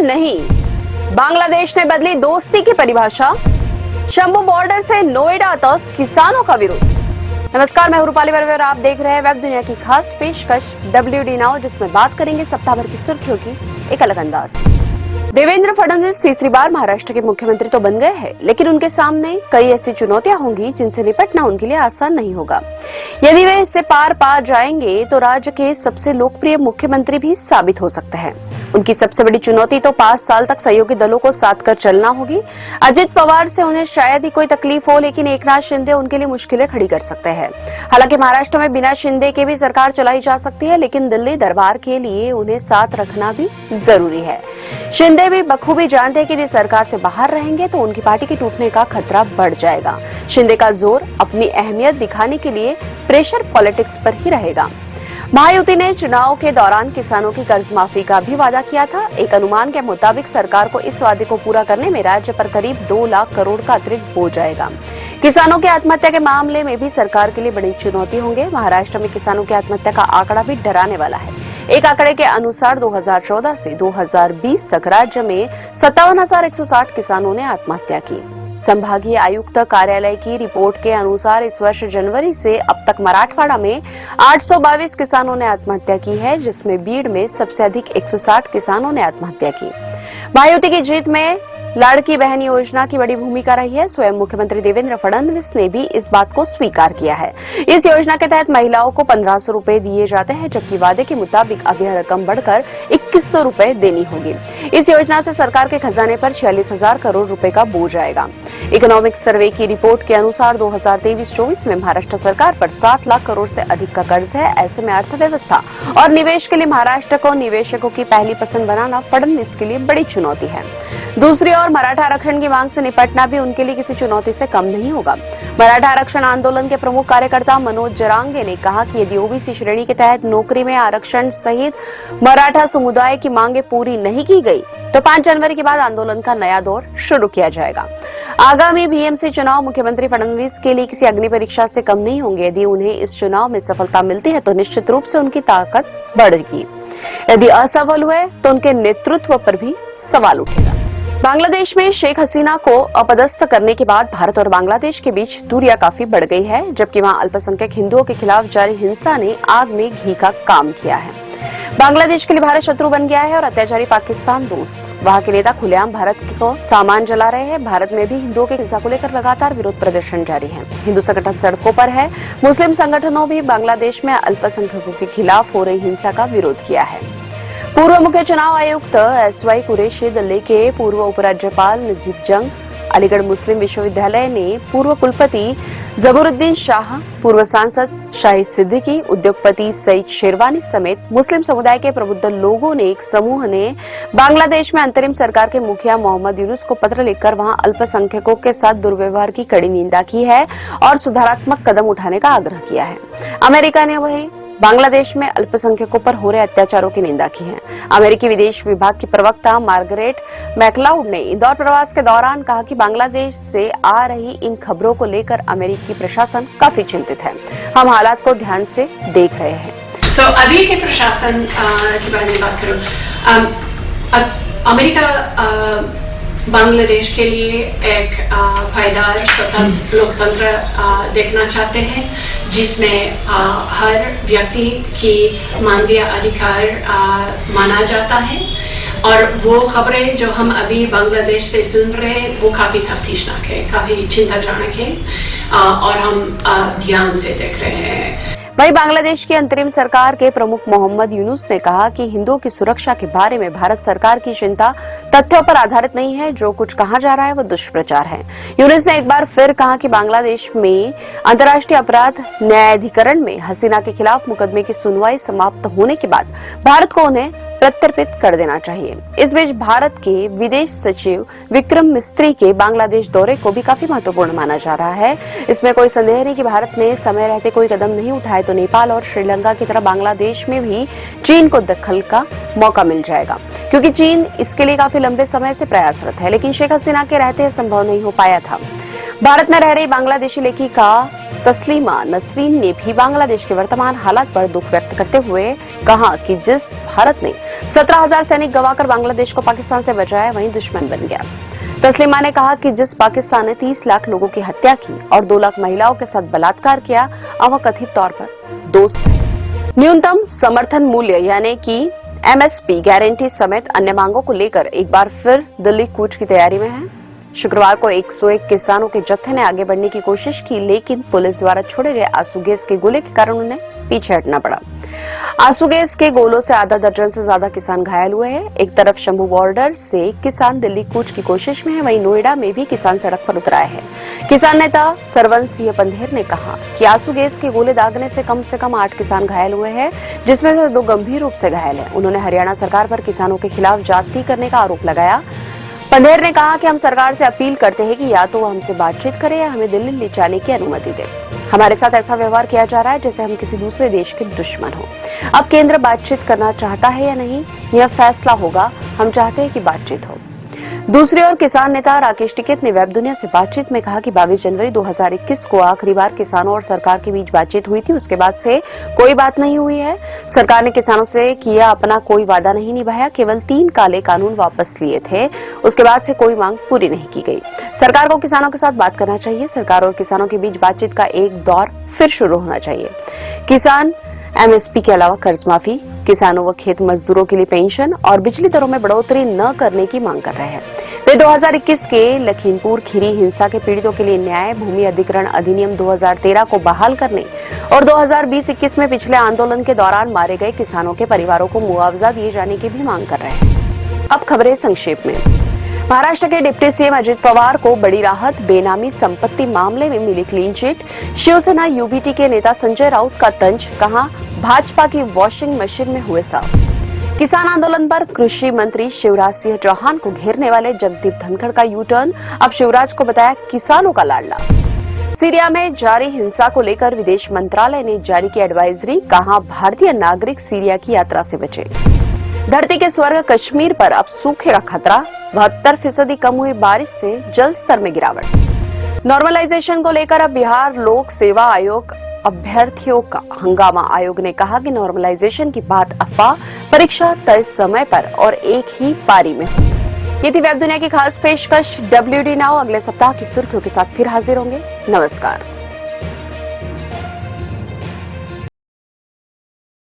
नहीं, बांग्लादेश ने बदली दोस्ती की परिभाषा। शंभू बॉर्डर से नोएडा तक किसानों का विरोध। नमस्कार, मैं रूपाली वर्वे और आप देख रहे हैं वेब दुनिया की खास पेशकश WD नाउ, जिसमें बात करेंगे सप्ताह भर की सुर्खियों की एक अलग अंदाज में। देवेंद्र फडणवीस तीसरी बार महाराष्ट्र के मुख्यमंत्री तो बन गए हैं, लेकिन उनके सामने कई ऐसी चुनौतियां होंगी जिनसे निपटना उनके लिए आसान नहीं होगा। यदि वे इससे पार पा जाएंगे तो राज्य के सबसे लोकप्रिय मुख्यमंत्री भी साबित हो सकते हैं। उनकी सबसे बड़ी चुनौती तो 5 साल तक सहयोगी दलों को साथ कर चलना होगी। अजित पवार से उन्हें शायद ही कोई तकलीफ हो, लेकिन एकनाथ शिंदे उनके लिए मुश्किलें खड़ी कर सकते हैं। हालांकि महाराष्ट्र में बिना शिंदे के भी सरकार चलाई जा सकती है, लेकिन दिल्ली दरबार के लिए उन्हें साथ रखना भी जरूरी है। शिंदे भी बखूबी जानते हैं कि यदि सरकार से बाहर रहेंगे तो उनकी पार्टी के टूटने का खतरा बढ़ जाएगा। शिंदे का जोर अपनी अहमियत दिखाने के लिए प्रेशर पॉलिटिक्स पर ही रहेगा। महायुति ने चुनाव के दौरान किसानों की कर्ज माफी का भी वादा किया था। एक अनुमान के मुताबिक सरकार को इस वादे को पूरा करने में राज्य पर करीब 2 लाख करोड़ का अतिरिक्त बोझ आएगा। किसानों की आत्महत्या के मामले में भी सरकार के लिए बड़ी चुनौती होंगे। महाराष्ट्र में किसानों की आत्महत्या का आंकड़ा भी डराने वाला है। एक आंकड़े के अनुसार 2014 से 2020 तक राज्य में 57,160 किसानों ने आत्महत्या की। संभागीय आयुक्त कार्यालय की रिपोर्ट के अनुसार इस वर्ष जनवरी से अब तक मराठवाड़ा में 822 किसानों ने आत्महत्या की है, जिसमें बीड़ में सबसे अधिक 160 किसानों ने आत्महत्या की। महायुति की जीत में लाड़की बहन योजना की बड़ी भूमिका रही है। स्वयं मुख्यमंत्री देवेंद्र फडणवीस ने भी इस बात को स्वीकार किया है। इस योजना के तहत महिलाओं को 1500 रुपए दिए जाते हैं, जबकि वादे के मुताबिक अब यह रकम बढ़कर 2100 रुपए देनी होगी। इस योजना से सरकार के खजाने पर 46,000 करोड़ रुपए का बोझ आएगा। इकोनॉमिक सर्वे की रिपोर्ट के अनुसार 2023-24 में महाराष्ट्र सरकार पर 7 लाख करोड़ से अधिक का कर्ज है। ऐसे में अर्थव्यवस्था और निवेश के लिए महाराष्ट्र को निवेशकों की पहली पसंद बनाना फडणवीस के लिए बड़ी चुनौती है। दूसरी ओर मराठा आरक्षण की मांग से निपटना भी उनके लिए किसी चुनौती से कम नहीं होगा। मराठा आरक्षण आंदोलन के प्रमुख कार्यकर्ता मनोज जरांगे ने कहा कि यदि ओबीसी श्रेणी के तहत नौकरी में आरक्षण सहित मराठा समुदाय की मांगें पूरी नहीं की गई तो 5 जनवरी के बाद आंदोलन का नया दौर शुरू किया जाएगा। आगामी बीएमसी चुनाव मुख्यमंत्री फडणवीस के लिए किसी अग्नि परीक्षा से कम नहीं होंगे। यदि उन्हें इस चुनाव में सफलता मिलती है तो निश्चित रूप से उनकी ताकत बढ़ेगी। यदि असफल हुए तो उनके नेतृत्व पर भी सवाल उठेगा। बांग्लादेश में शेख हसीना को अपदस्थ करने के बाद भारत और बांग्लादेश के बीच दूरियां काफी बढ़ गई है, जबकि वहां अल्पसंख्यक हिंदुओं के खिलाफ जारी हिंसा ने आग में घी का काम किया है। बांग्लादेश के लिए भारत शत्रु बन गया है और अत्याचारी पाकिस्तान दोस्त। वहां के नेता खुलेआम भारत को सामान जला रहे हैं। भारत में भी हिंदुओं की हिंसा को लेकर लगातार विरोध प्रदर्शन जारी है। हिंदू संगठन सड़कों पर है। मुस्लिम संगठनों भी बांग्लादेश में अल्पसंख्यकों के खिलाफ हो रही हिंसा का विरोध किया है। पूर्व मुख्य चुनाव आयुक्त SY कुरैशी, दिल्ली के पूर्व उपराज्यपाल नजीब जंग, अलीगढ़ मुस्लिम विश्वविद्यालय ने पूर्व कुलपति जबरुद्दीन शाह, पूर्व सांसद शाहिद सिद्दीकी, उद्योगपति सईद शेरवानी समेत मुस्लिम समुदाय के प्रबुद्ध लोगों ने एक समूह ने बांग्लादेश में अंतरिम सरकार के मुखिया मोहम्मद यूनुस को पत्र लिखकर वहां अल्पसंख्यकों के साथ दुर्व्यवहार की कड़ी निंदा की है और सुधारात्मक कदम उठाने का आग्रह किया है। अमेरिका ने वही बांग्लादेश में अल्पसंख्यकों पर हो रहे अत्याचारों की निंदा की है। अमेरिकी विदेश विभाग की प्रवक्ता मार्गरेट मैकलाउड ने इंदौर प्रवास के दौरान कहा कि बांग्लादेश से आ रही इन खबरों को लेकर अमेरिकी प्रशासन काफी चिंतित है। हम हालात को ध्यान से देख रहे हैं। अभी के प्रशासन के बारे में बात करूं, अमेरिका बांग्लादेश के लिए एक पायदार स्वतंत्र लोकतंत्र देखना चाहते हैं, जिसमें हर व्यक्ति की मानवीय अधिकार माना जाता है। और वो खबरें जो हम अभी बांग्लादेश से सुन रहे हैं वो काफी तफ्तीशनाक है, काफी चिंताजनक है और हम ध्यान से देख रहे हैं। वहीं बांग्लादेश की अंतरिम सरकार के प्रमुख मोहम्मद यूनुस ने कहा कि हिंदुओं की सुरक्षा के बारे में भारत सरकार की चिंता तथ्यों पर आधारित नहीं है। जो कुछ कहा जा रहा है वो दुष्प्रचार है। यूनुस ने एक बार फिर कहा कि बांग्लादेश में अंतर्राष्ट्रीय अपराध न्यायाधिकरण में हसीना के खिलाफ मुकदमे की सुनवाई समाप्त होने के बाद भारत को उन्हें प्रत्यर्पित कर देना चाहिए। इस बीच भारत के विदेश सचिव विक्रम मिस्त्री के बांग्लादेश दौरे को भी काफी महत्वपूर्ण माना जा रहा है। इसमें कोई संदेह नहीं कि भारत ने समय रहते कोई कदम नहीं उठाए तो नेपाल और श्रीलंका की तरह बांग्लादेश में भी चीन को दखल का मौका मिल जाएगा, क्योंकि चीन इसके लिए काफी लंबे समय से प्रयासरत है, लेकिन शेख हसीना के रहते संभव नहीं हो पाया था। भारत में रह रही बांग्लादेशी लेखिका तस्लीमा नसरीन ने भी बांग्लादेश के वर्तमान हालात पर दुख व्यक्त करते हुए कहा कि जिस भारत ने 17,000 सैनिक गंवाकर बांग्लादेश को पाकिस्तान से बचाया वहीं दुश्मन बन गया। तस्लीमा ने कहा कि जिस पाकिस्तान ने 30 लाख लोगों की हत्या की और 2 लाख महिलाओं के साथ बलात्कार किया, अब वह कथित तौर पर दोस्त है। न्यूनतम समर्थन मूल्य यानी कि एमएसपी गारंटी समेत अन्य मांगों को लेकर एक बार फिर दिल्ली कूच की तैयारी में है। शुक्रवार को 101 किसानों के जत्थे ने आगे बढ़ने की कोशिश की, लेकिन पुलिस द्वारा छोड़े गए आंसू गैस के गोले के कारण उन्हें पीछे हटना पड़ा। आंसू गैस के गोलों से आधा दर्जन से ज्यादा किसान घायल हुए हैं। एक तरफ शंभू बॉर्डर से किसान दिल्ली कूच की कोशिश में है, वहीं नोएडा में भी किसान सड़क पर उतर आए हैं। किसान नेता सरवन सिंह पंधेर ने कहा कि आंसू गैस के गोले दागने से कम 8 किसान घायल हुए हैं, जिसमें से 2 गंभीर रूप से घायल हैं। उन्होंने हरियाणा सरकार पर किसानों के खिलाफ जाति करने का आरोप लगाया। पंधेर ने कहा कि हम सरकार से अपील करते हैं कि या तो वो हमसे बातचीत करे या हमें दिल्ली ले जाने की अनुमति दे। हमारे साथ ऐसा व्यवहार किया जा रहा है जैसे हम किसी दूसरे देश के दुश्मन हो। अब केंद्र बातचीत करना चाहता है या नहीं, यह फैसला होगा। हम चाहते हैं कि बातचीत हो। दूसरी ओर किसान नेता राकेश टिकैत ने वेब दुनिया से बातचीत में कहा कि 22 जनवरी 2021 को आखिरी बार किसानों और सरकार के बीच बातचीत हुई थी। उसके बाद से कोई बात नहीं हुई है। सरकार ने किसानों से किया अपना कोई वादा नहीं निभाया, केवल 3 काले कानून वापस लिए थे। उसके बाद से कोई मांग पूरी नहीं की गई। सरकार को किसानों के साथ बात करना चाहिए। सरकार और किसानों के बीच बातचीत का एक दौर फिर शुरू होना चाहिए। किसान एमएसपी के अलावा कर्ज माफी, किसानों व खेत मजदूरों के लिए पेंशन और बिजली दरों में बढ़ोतरी न करने की मांग कर रहे हैं। वे 2021 के लखीमपुर खीरी हिंसा के पीड़ितों के लिए न्याय, भूमि अधिग्रहण अधिनियम 2013 को बहाल करने और 2020-21 में पिछले आंदोलन के दौरान मारे गए किसानों के परिवारों को मुआवजा दिए जाने की भी मांग कर रहे हैं। अब खबरें संक्षेप में। महाराष्ट्र के डिप्टी सीएम अजित पवार को बड़ी राहत, बेनामी संपत्ति मामले में मिली क्लीन चिट। शिवसेना यूबीटी के नेता संजय राउत का तंज, कहा भाजपा की वॉशिंग मशीन में हुए साफ। किसान आंदोलन पर कृषि मंत्री शिवराज सिंह चौहान को घेरने वाले जगदीप धनखड़ का यू टर्न, अब शिवराज को बताया किसानों का लाडला। सीरिया में जारी हिंसा को लेकर विदेश मंत्रालय ने जारी की एडवाइजरी, कहा भारतीय नागरिक सीरिया की यात्रा से बचे। धरती के स्वर्ग कश्मीर पर अब सूखे का खतरा, 72% कम हुई बारिश से जल स्तर में गिरावट। नॉर्मलाइजेशन को लेकर अब बिहार लोक सेवा आयोग अभ्यर्थियों का हंगामा। आयोग ने कहा कि नॉर्मलाइजेशन की बात अफवाह, परीक्षा तय समय पर और एक ही पारी में हो। ये थी वेब दुनिया की खास पेशकश WD नाउ। अगले सप्ताह की सुर्खियों के साथ फिर हाजिर होंगे। नमस्कार।